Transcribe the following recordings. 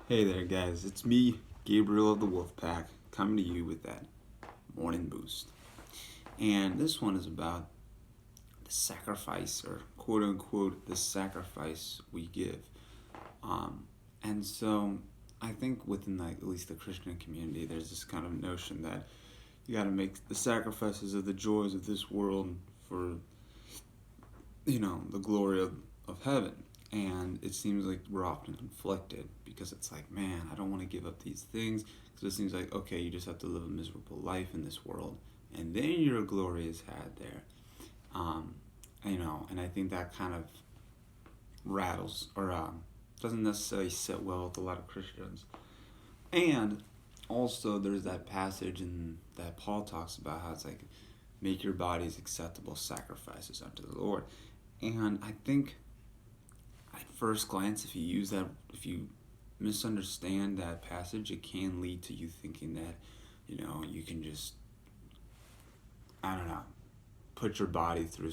Hey there, guys. It's me, Gabriel of the Wolfpack, coming to you with that morning boost. And this one is about the sacrifice, or quote unquote, the sacrifice we give. Um, and so I think within at least the Christian community, there's this kind of notion that you got to make the sacrifices of the joys of this world for the glory of heaven. And it seems like we're often conflicted because it's like, man, I don't want to give up these things because it seems like, okay, you just have to live a miserable life in this world and then your glory is had there. um, and I think that kind of rattles or doesn't necessarily sit well with a lot of Christians. And also there's that passage in that Paul talks about how it's like, make your bodies acceptable sacrifices unto the Lord. And I think at first glance, if you misunderstand that passage, it can lead to you thinking that, you can just, I don't know, put your body through,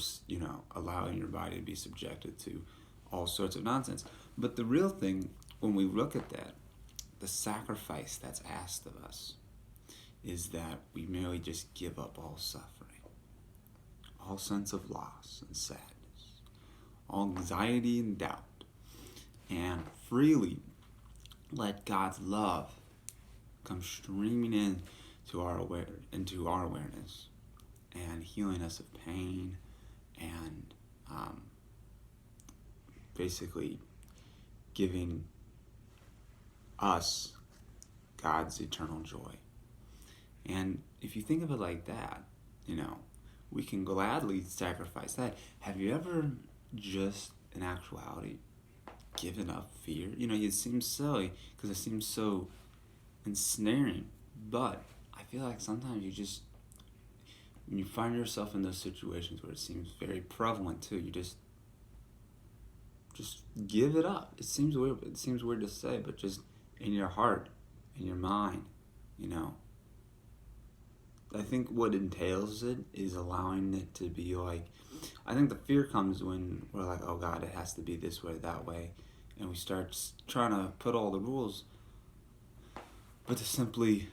allowing your body to be subjected to all sorts of nonsense. But the real thing, when we look at that, the sacrifice that's asked of us is that we merely just give up all suffering, all sense of loss and sadness, all anxiety and doubt, and freely let God's love come streaming in into our awareness and healing us of pain and basically giving us God's eternal joy. And if you think of it like that, we can gladly sacrifice that. Have you ever just in actuality given up fear? It seems silly because it seems so ensnaring, but I feel like sometimes when you find yourself in those situations where it seems very prevalent too, you just give it up. It seems weird. It seems weird to say, but just in your heart, in your mind, you know. I think what entails it is allowing it to be like. I think the fear comes when we're like, oh God, it has to be this way, that way, and we start trying to put all the rules. But to simply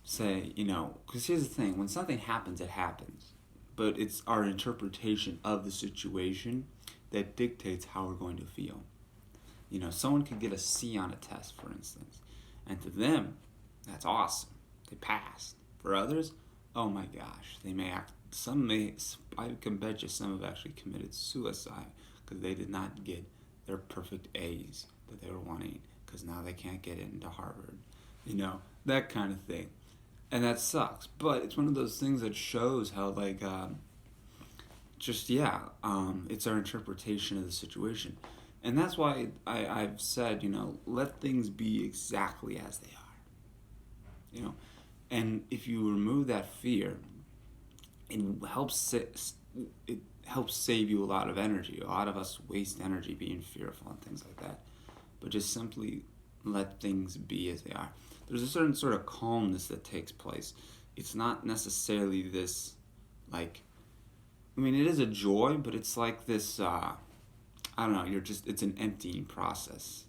say, because here's the thing: when something happens, it happens, but it's our interpretation of the situation that dictates how we're going to feel. Someone could get a C on a test, for instance, and to them, that's awesome. They passed. For others, oh my gosh, they may act. I can bet you some have actually committed suicide because they did not get their perfect A's that they were wanting because now they can't get into Harvard. That kind of thing. And that sucks. But it's one of those things that shows how, it's our interpretation of the situation. And that's why I've said, let things be exactly as they are. And if you remove that fear, it helps save you a lot of energy. A lot of us waste energy being fearful and things like that. But just simply let things be as they are. There's a certain sort of calmness that takes place. It's not necessarily this, it is a joy, but it's like this, I don't know, it's an emptying process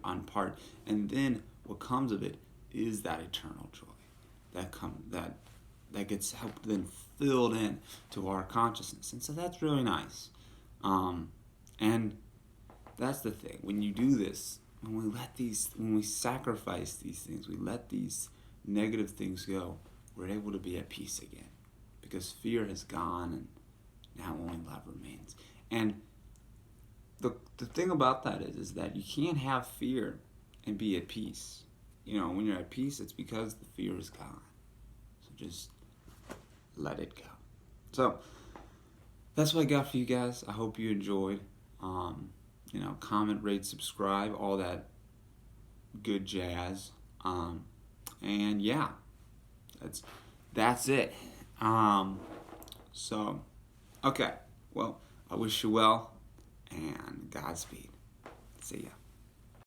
on part. And then what comes of it is that eternal joy that gets helped then filled in to our consciousness. And so that's really nice. And that's the thing. When you do this, when we sacrifice these things, we let these negative things go, we're able to be at peace again. Because fear has gone and now only love remains. And the thing about that is that you can't have fear and be at peace. When you're at peace, it's because the fear is gone. So just let it go. So that's what I got for you guys. I hope you enjoyed. Comment, rate, subscribe, all that good jazz. And yeah, that's it. So, okay. Well, I wish you well and Godspeed. See ya.